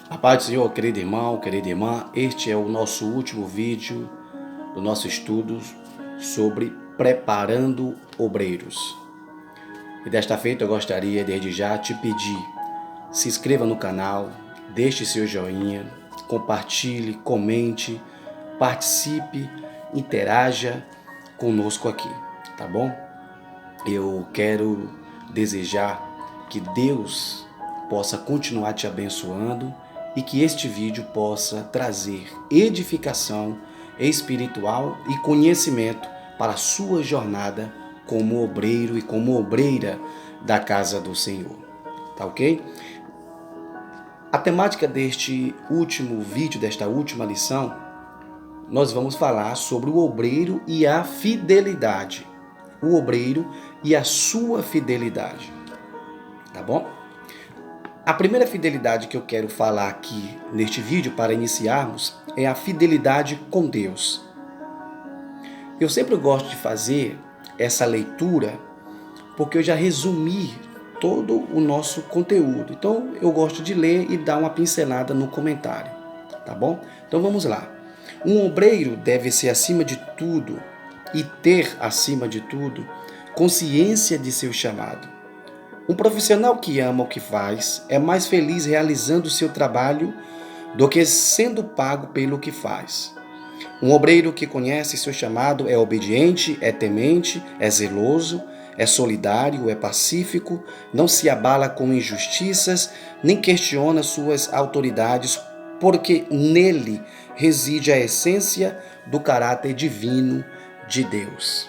A paz do Senhor, querido irmão, querida irmã, este é o nosso último vídeo do nosso estudo sobre preparando obreiros. E desta feita eu gostaria desde já te pedir, se inscreva no canal, deixe seu joinha, compartilhe, comente, participe, interaja conosco aqui, tá bom? Eu quero desejar que Deus possa continuar te abençoando e que este vídeo possa trazer edificação espiritual e conhecimento para a sua jornada como obreiro e como obreira da casa do Senhor. Tá ok? A temática deste último vídeo, desta última lição, nós vamos falar sobre o obreiro e a fidelidade. O obreiro e a sua fidelidade. Tá bom? A primeira fidelidade que eu quero falar aqui neste vídeo para iniciarmos é a fidelidade com Deus. Eu sempre gosto de fazer essa leitura porque eu já resumi todo o nosso conteúdo. Então eu gosto de ler e dar uma pincelada no comentário, tá bom? Então vamos lá. Um obreiro deve ser acima de tudo e ter acima de tudo consciência de seu chamado. Um profissional que ama o que faz é mais feliz realizando o seu trabalho do que sendo pago pelo que faz. Um obreiro que conhece seu chamado é obediente, é temente, é zeloso, é solidário, é pacífico, não se abala com injustiças, nem questiona suas autoridades, porque nele reside a essência do caráter divino de Deus.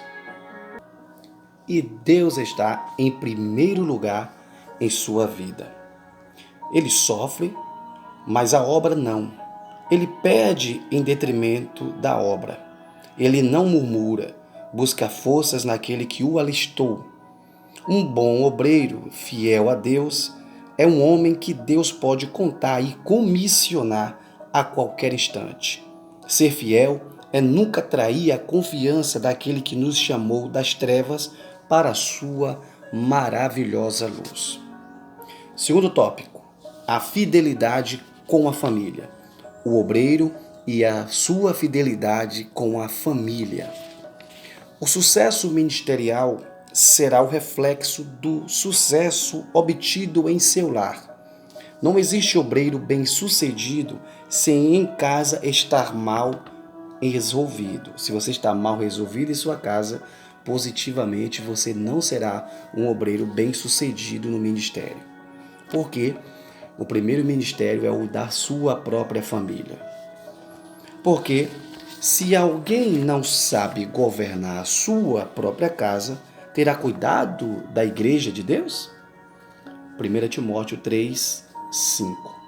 E Deus está em primeiro lugar em sua vida. Ele sofre, mas a obra não. Ele perde em detrimento da obra. Ele não murmura, busca forças naquele que o alistou. Um bom obreiro, fiel a Deus, é um homem que Deus pode contar e comissionar a qualquer instante. Ser fiel é nunca trair a confiança daquele que nos chamou das trevas para a sua maravilhosa luz. Segundo tópico, a fidelidade com a família. O obreiro e a sua fidelidade com a família. O sucesso ministerial será o reflexo do sucesso obtido em seu lar. Não existe obreiro bem-sucedido sem em casa estar mal resolvido. Se você está mal resolvido em sua casa, positivamente você não será um obreiro bem-sucedido no ministério. Porque o primeiro ministério é o da sua própria família. Porque se alguém não sabe governar a sua própria casa, terá cuidado da igreja de Deus? 1 Timóteo 3, 5.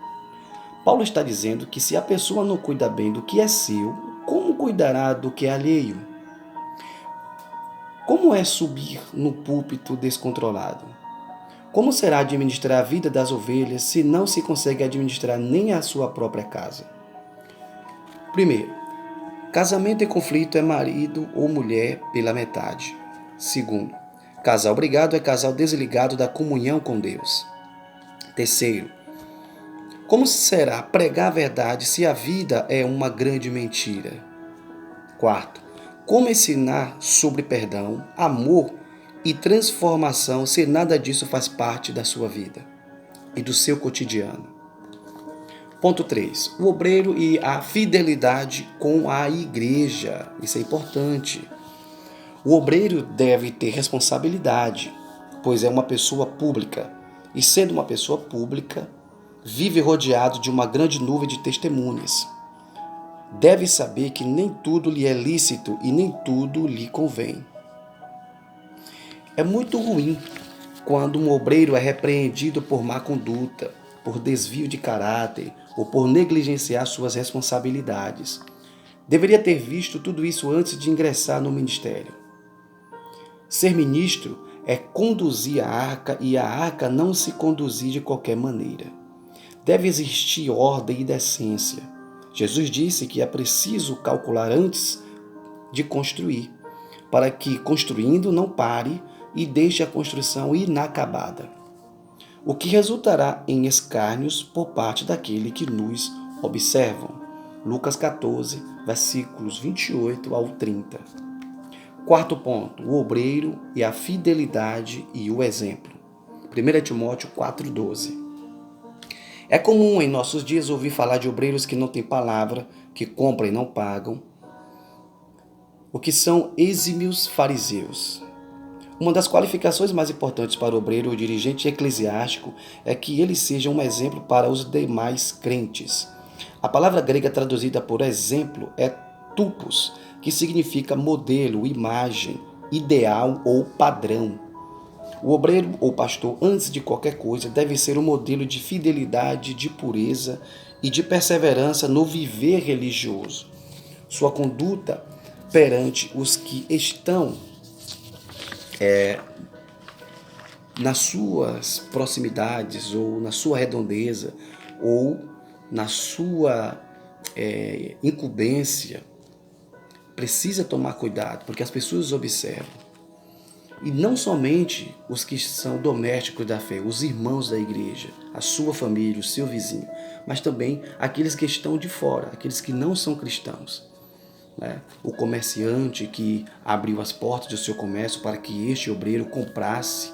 Paulo está dizendo que se a pessoa não cuida bem do que é seu, como cuidará do que é alheio? Como é subir no púlpito descontrolado? Como será administrar a vida das ovelhas se não se consegue administrar nem a sua própria casa? Primeiro, casamento em conflito é marido ou mulher pela metade. Segundo, casal brigado é casal desligado da comunhão com Deus. Terceiro, como será pregar a verdade se a vida é uma grande mentira? Quarto, como ensinar sobre perdão, amor e transformação se nada disso faz parte da sua vida e do seu cotidiano? Ponto 3. O obreiro e a fidelidade com a igreja. Isso é importante. O obreiro deve ter responsabilidade, pois é uma pessoa pública. E sendo uma pessoa pública, vive rodeado de uma grande nuvem de testemunhas. Deve saber que nem tudo lhe é lícito e nem tudo lhe convém. É muito ruim quando um obreiro é repreendido por má conduta, por desvio de caráter ou por negligenciar suas responsabilidades. Deveria ter visto tudo isso antes de ingressar no ministério. Ser ministro é conduzir a arca e a arca não se conduzir de qualquer maneira. Deve existir ordem e decência. Jesus disse que é preciso calcular antes de construir, para que, construindo, não pare e deixe a construção inacabada. o que resultará em escárnios por parte daquele que nos observam. Lucas 14, versículos 28 ao 30. Quarto ponto, o obreiro e a fidelidade e o exemplo. 1 Timóteo 4,12. É comum em nossos dias ouvir falar de obreiros que não têm palavra, que compram e não pagam, o que são exímios fariseus. Uma das qualificações mais importantes para o obreiro ou dirigente eclesiástico é que ele seja um exemplo para os demais crentes. A palavra grega traduzida por exemplo é tupos, que significa modelo, imagem, ideal ou padrão. O obreiro ou pastor, antes de qualquer coisa, deve ser um modelo de fidelidade, de pureza e de perseverança no viver religioso. Sua conduta perante os que estão nas suas proximidades ou na sua redondeza ou na sua incumbência, precisa tomar cuidado, porque as pessoas observam. E não somente os que são domésticos da fé, os irmãos da igreja, a sua família, o seu vizinho, mas também aqueles que estão de fora, aqueles que não são cristãos. O comerciante que abriu as portas do seu comércio para que este obreiro comprasse,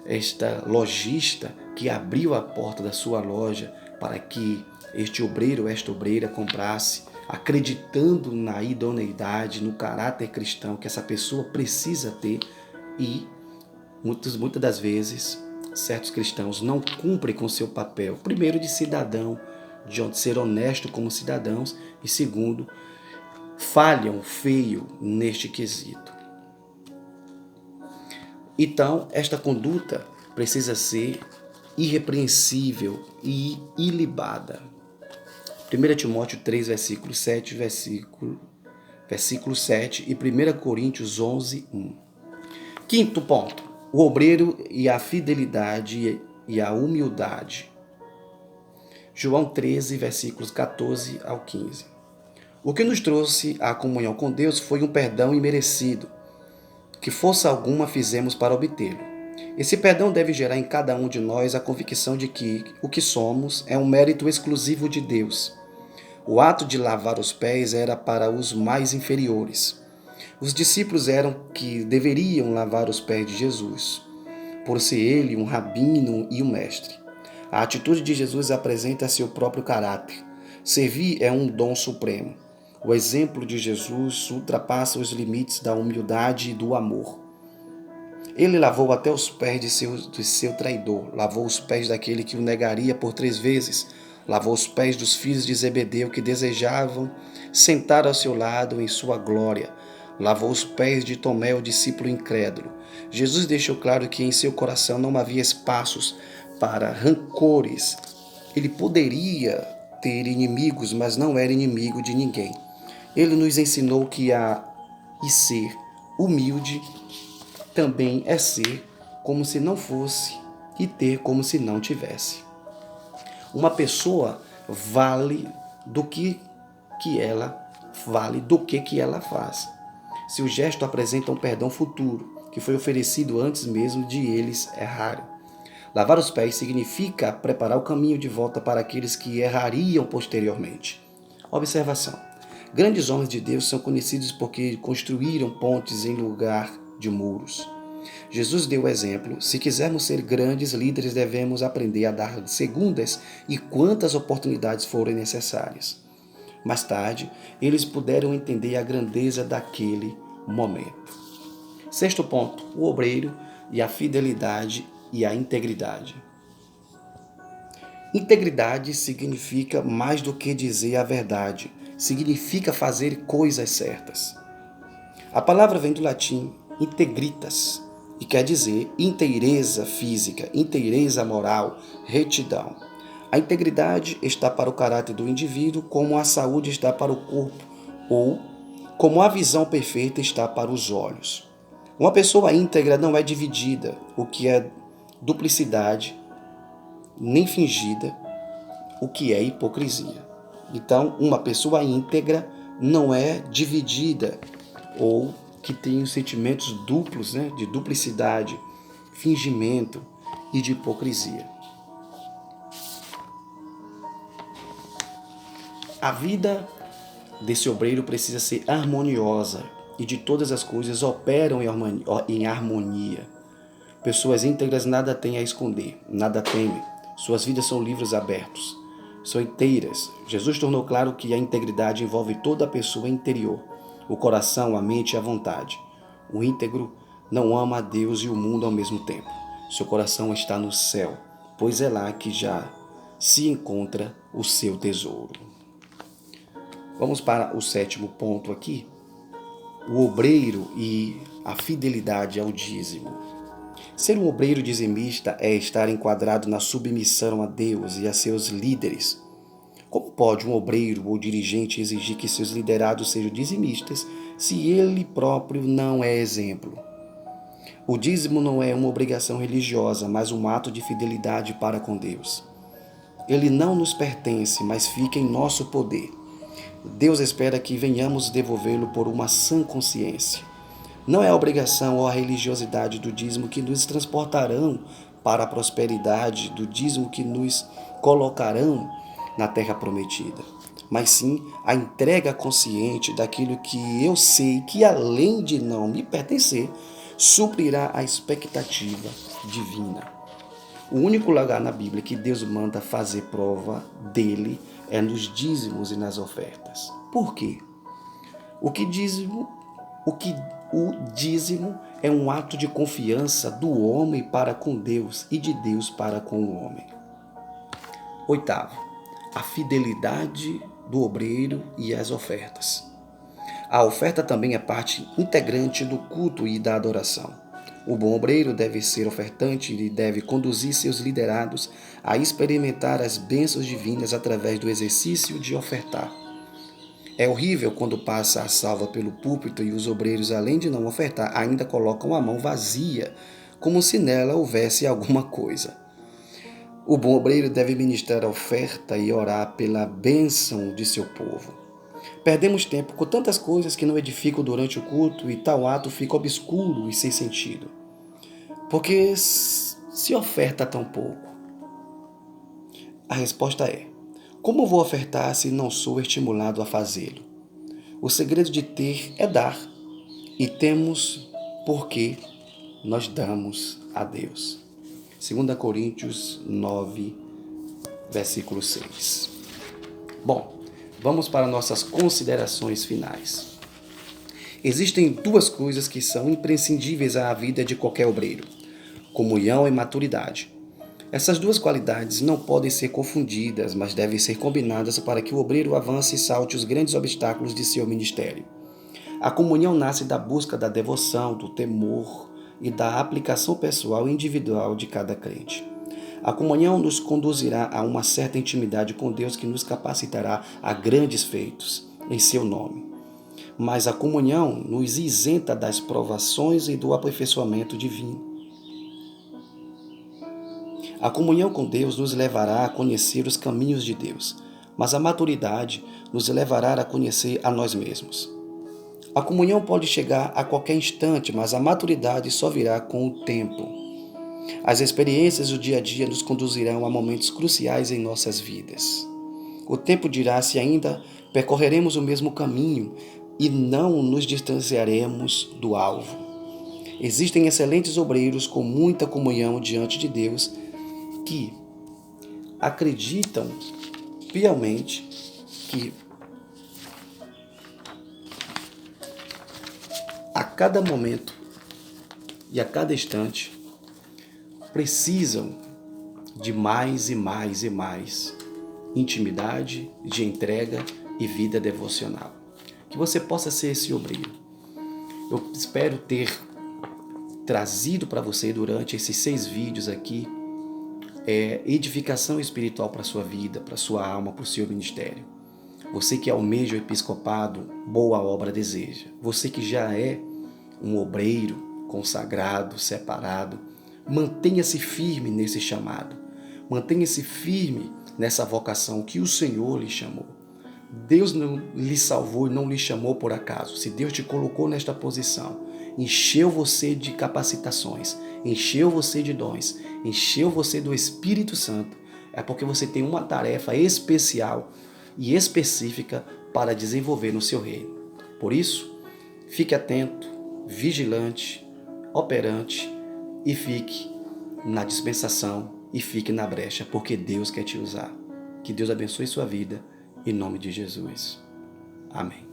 esta lojista que abriu a porta da sua loja para que este obreiro, esta obreira comprasse, acreditando na idoneidade, no caráter cristão que essa pessoa precisa ter, e muitas das vezes certos cristãos não cumprem com seu papel, primeiro de cidadão, de ser honesto como cidadãos, e segundo, falham feio neste quesito. Então, esta conduta precisa ser irrepreensível e ilibada. 1 Timóteo 3, versículo 7, versículo 7 e 1 Coríntios 11, 1. Quinto ponto, o obreiro e a fidelidade e a humildade. João 13, versículos 14 ao 15. O que nos trouxe à comunhão com Deus foi um perdão imerecido, que força alguma fizemos para obtê-lo. Esse perdão deve gerar em cada um de nós a convicção de que o que somos é um mérito exclusivo de Deus. O ato de lavar os pés era para os mais inferiores. Os discípulos eram que deveriam lavar os pés de Jesus, por ser ele um rabino e um mestre. A atitude de Jesus apresenta seu próprio caráter. Servir é um dom supremo. O exemplo de Jesus ultrapassa os limites da humildade e do amor. Ele lavou até os pés de seu traidor, lavou os pés daquele que o negaria por 3 vezes, lavou os pés dos filhos de Zebedeu que desejavam sentar ao seu lado em sua glória, lavou os pés de Tomé, o discípulo incrédulo. Jesus deixou claro que em seu coração não havia espaços para rancores. Ele poderia ter inimigos, mas não era inimigo de ninguém. Ele nos ensinou que ser humilde também é ser como se não fosse e ter como se não tivesse. Uma pessoa vale do que ela faz. Seu gesto apresenta um perdão futuro, que foi oferecido antes mesmo de eles errarem. Lavar os pés significa preparar o caminho de volta para aqueles que errariam posteriormente. Observação. Grandes homens de Deus são conhecidos porque construíram pontes em lugar de muros. Jesus deu o exemplo. Se quisermos ser grandes líderes, devemos aprender a dar segundas e quantas oportunidades forem necessárias. Mais tarde, eles puderam entender a grandeza daquele momento. Sexto ponto, o obreiro e a fidelidade e a integridade. Integridade significa mais do que dizer a verdade. Significa fazer coisas certas. A palavra vem do latim integritas e quer dizer inteireza física, inteireza moral, retidão. A integridade está para o caráter do indivíduo, como a saúde está para o corpo, ou como a visão perfeita está para os olhos. Uma pessoa íntegra não é dividida, o que é duplicidade, nem fingida, o que é hipocrisia. Então, uma pessoa íntegra não é dividida ou que tem os sentimentos duplos, de duplicidade, fingimento. e de hipocrisia. A vida desse obreiro precisa ser harmoniosa e de todas as coisas operam em harmonia. Pessoas íntegras nada têm a esconder, nada temem. Suas vidas são livros abertos, são inteiras. Jesus tornou claro que a integridade envolve toda a pessoa interior, o coração, a mente e a vontade. O íntegro não ama a Deus e o mundo ao mesmo tempo. Seu coração está no céu, pois é lá que já se encontra o seu tesouro. Vamos para o 7º ponto aqui. O obreiro e a fidelidade ao dízimo. Ser um obreiro dizimista é estar enquadrado na submissão a Deus e a seus líderes. Como pode um obreiro ou dirigente exigir que seus liderados sejam dizimistas se ele próprio não é exemplo? O dízimo não é uma obrigação religiosa, mas um ato de fidelidade para com Deus. Ele não nos pertence, mas fica em nosso poder. Deus espera que venhamos devolvê-lo por uma sã consciência. Não é a obrigação ou a religiosidade do dízimo que nos transportarão para a prosperidade, do dízimo que nos colocarão na terra prometida, mas sim a entrega consciente daquilo que eu sei que, além de não me pertencer, suprirá a expectativa divina. O único lugar na Bíblia que Deus manda fazer prova dele é nos dízimos e nas ofertas. Por quê? O dízimo é um ato de confiança do homem para com Deus e de Deus para com o homem. 8º, a fidelidade do obreiro e as ofertas. A oferta também é parte integrante do culto e da adoração. O bom obreiro deve ser ofertante e deve conduzir seus liderados a experimentar as bênçãos divinas através do exercício de ofertar. É horrível quando passa a salva pelo púlpito e os obreiros, além de não ofertar, ainda colocam a mão vazia, como se nela houvesse alguma coisa. O bom obreiro deve ministrar a oferta e orar pela bênção de seu povo. Perdemos tempo com tantas coisas que não edificam durante o culto e tal ato fica obscuro e sem sentido. Porque se oferta tão pouco? A resposta é: como vou ofertar se não sou estimulado a fazê-lo? O segredo de ter é dar, e temos porque nós damos a Deus. 2 Coríntios 9, versículo 6. Bom, vamos para nossas considerações finais. Existem duas coisas que são imprescindíveis à vida de qualquer obreiro: comunhão e maturidade. Essas duas qualidades não podem ser confundidas, mas devem ser combinadas para que o obreiro avance e salte os grandes obstáculos de seu ministério. A comunhão nasce da busca da devoção, do temor e da aplicação pessoal e individual de cada crente. A comunhão nos conduzirá a uma certa intimidade com Deus que nos capacitará a grandes feitos em seu nome. Mas a comunhão nos isenta das provações e do aperfeiçoamento divino. A comunhão com Deus nos levará a conhecer os caminhos de Deus, mas a maturidade nos levará a conhecer a nós mesmos. A comunhão pode chegar a qualquer instante, mas a maturidade só virá com o tempo. As experiências do dia a dia nos conduzirão a momentos cruciais em nossas vidas. O tempo dirá se ainda percorreremos o mesmo caminho e não nos distanciaremos do alvo. Existem excelentes obreiros com muita comunhão diante de Deus que acreditam piamente que a cada momento e a cada instante precisam de mais e mais e mais intimidade, de entrega e vida devocional. Que você possa ser esse obreiro. Eu espero ter trazido para você durante esses 6 vídeos aqui edificação espiritual para a sua vida, para a sua alma, para o seu ministério. Você que almeja o episcopado, boa obra deseja. Você que já é um obreiro consagrado, separado, mantenha-se firme nesse chamado. Mantenha-se firme nessa vocação que o Senhor lhe chamou. Deus não lhe salvou e não lhe chamou por acaso. Se Deus te colocou nesta posição, encheu você de capacitações, encheu você de dons, encheu você do Espírito Santo, é porque você tem uma tarefa especial e específica para desenvolver no seu reino. Por isso, fique atento, vigilante, operante e fique na dispensação e fique na brecha, porque Deus quer te usar. Que Deus abençoe sua vida, em nome de Jesus. Amém.